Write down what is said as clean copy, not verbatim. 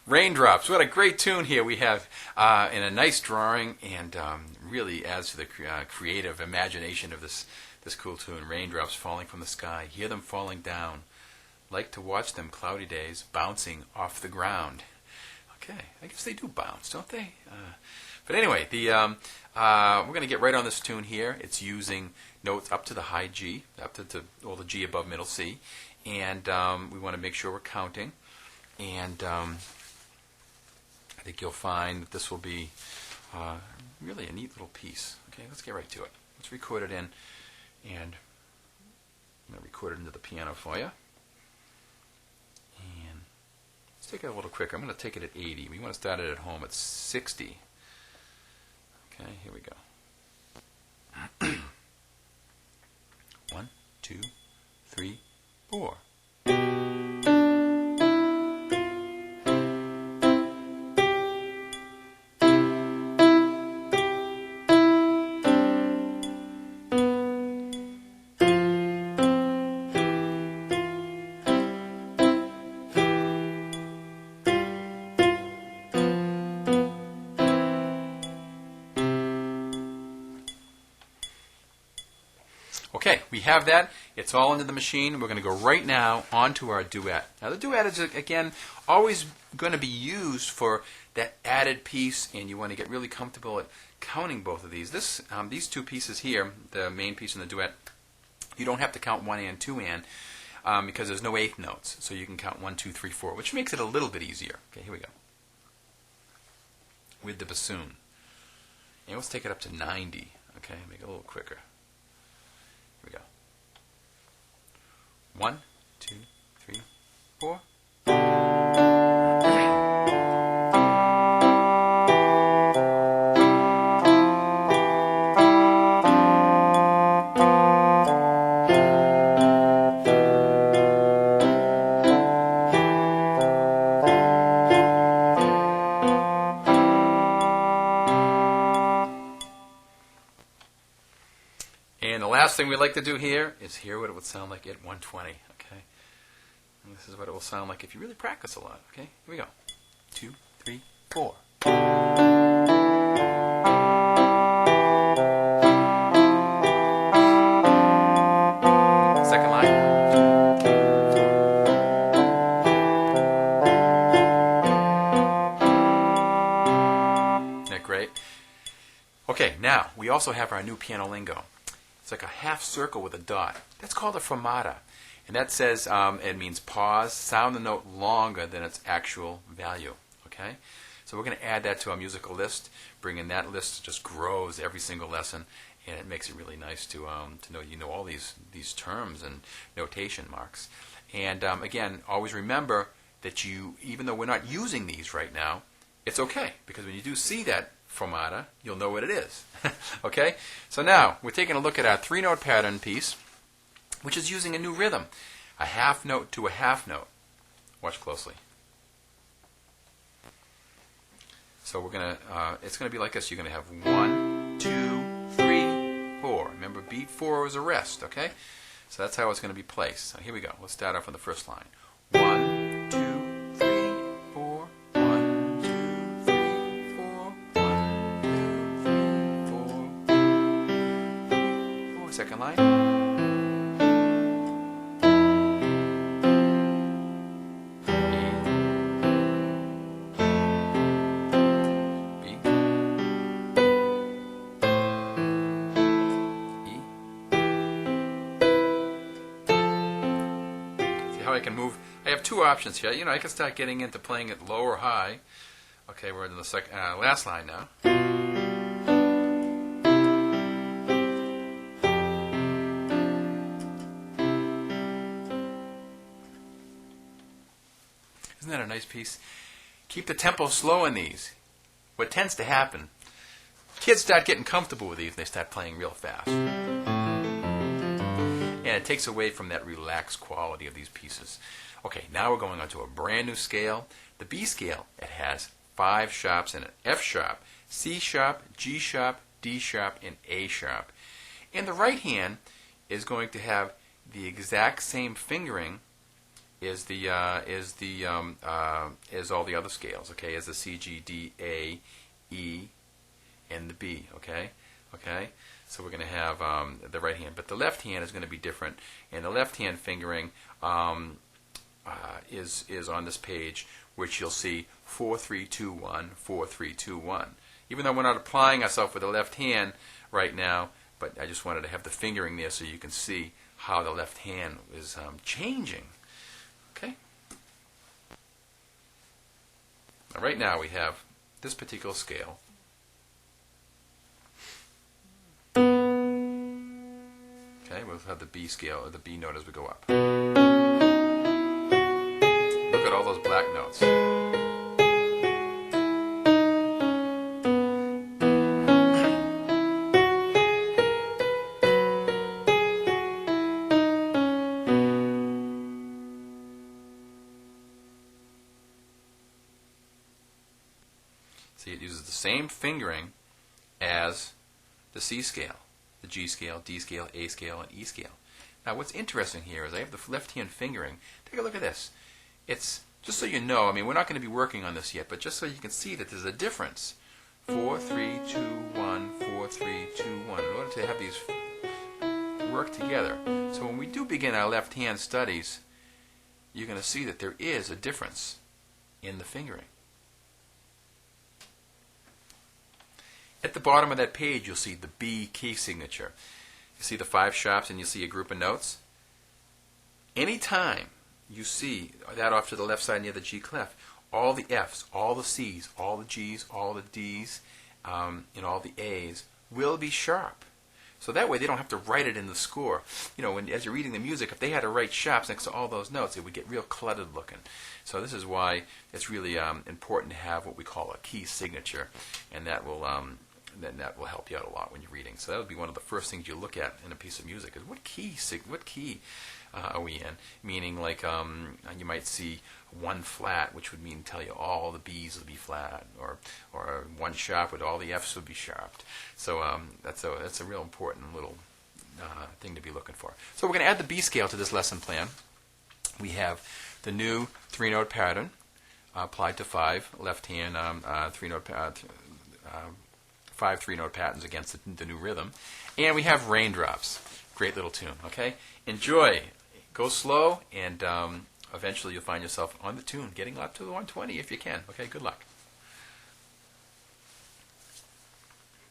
Raindrops. What a great tune here we have, and a nice drawing, and really adds to the creative imagination of this cool tune. Raindrops falling from the sky, hear them falling down. Like to watch them cloudy days bouncing off the ground. Okay, I guess they do bounce, don't they? But anyway, we're going to get right on this tune here. It's using notes up to the high G, up to all the G above middle C, and we want to make sure we're counting. And I think you'll find that this will be really a neat little piece. Okay, let's get right to it. Let's record it in, and I'm going to record it into the piano for you. And let's take it a little quicker. I'm going to take it at 80. We want to start it at home at 60. Okay, here we go. 1, 2, 3, 4. Okay, we have that. It's all into the machine. We're going to go right now onto our duet. Now the duet is, again, always going to be used for that added piece, and you want to get really comfortable at counting both of these. These two pieces here, the main piece and the duet, you don't have to count 1 and 2 and because there's no eighth notes. So you can count 1, 2, 3, 4, which makes it a little bit easier. Okay, here we go. With the bassoon. And let's take it up to 90. Okay, make it a little quicker. Here we go. 1, 2, 3, 4. And the last thing we like to do here is hear what it would sound like at 120. Okay, and this is what it will sound like if you really practice a lot. Okay, here we go. 2, 3, 4. Second line. Isn't that great? Okay, now we also have our new piano lingo. It's like a half circle with a dot. That's called a fermata. And that says, it means pause, sound the note longer than its actual value. Okay? So we're going to add that to our musical list. Bring in that list, just grows every single lesson, and it makes it really nice to know all these terms and notation marks. And again, always remember that even though we're not using these right now, it's okay, because when you do see that fermata, you'll know what it is. Okay? So now, we're taking a look at our 3-note pattern piece, which is using a new rhythm, a half note to a half note. Watch closely. So we're going to, it's going to be like this. You're going to have 1, 2, 3, 4. Remember, beat 4 is a rest, okay? So that's how it's going to be placed. So here we go. Let's start off on the first line. 1, 2, 3, 4. 1, 2, 3, 4. 1, 2, 3, 4. Second line. I can move. I have two options here. I can start getting into playing it low or high. Okay, we're in the last line now. Isn't that a nice piece? Keep the tempo slow in these. What tends to happen, kids start getting comfortable with these and they start playing real fast. And it takes away from that relaxed quality of these pieces. Okay, now we're going on to a brand new scale. The B scale, it has 5 sharps in it. F sharp, C sharp, G sharp, D sharp, and A sharp. And the right hand is going to have the exact same fingering is all the other scales. Okay, is the C, G, D, A, E, and the B. Okay, okay. So we're going to have the right hand, but the left hand is going to be different. And the left hand fingering is on this page, which you'll see 4, 3, 2, 1, 4, 3, 2, 1. Even though we're not applying ourselves with the left hand right now, but I just wanted to have the fingering there so you can see how the left hand is changing. Okay. Now, right now we have this particular scale. Okay, we'll have the B scale, or the B note as we go up. Look at all those black notes. See, it uses the same fingering as the C scale, the G scale, D scale, A scale, and E scale. Now, what's interesting here is I have the left hand fingering. Take a look at this. It's, just so you know, I mean, we're not going to be working on this yet, but just so you can see that there's a difference. 4, 3, 2, 1, 4, 3, 2, 1. In order to have these work together. So when we do begin our left hand studies, you're going to see that there is a difference in the fingering. At the bottom of that page, you'll see the B key signature. You see the 5 sharps and you see a group of notes. Anytime you see that off to the left side near the G clef, all the Fs, all the Cs, all the Gs, all the Ds, and all the As will be sharp. So that way they don't have to write it in the score. You know, as you're reading the music, if they had to write sharps next to all those notes, it would get real cluttered looking. So this is why it's really important to have what we call a key signature, and that will help you out a lot when you're reading. So that would be one of the first things you look at in a piece of music is what key are we in? Meaning, like you might see 1 flat, which would mean tell you all the B's will be flat, or 1 sharp with all the F's will be sharped. So that's a real important little thing to be looking for. So we're going to add the B scale to this lesson plan. We have the new 3-note pattern applied to 5 left hand 3-note 5 3-note patterns against the new rhythm, and we have Raindrops. Great little tune. Okay, enjoy. Go slow, and eventually you'll find yourself on the tune, getting up to the 120 if you can. Okay, good luck.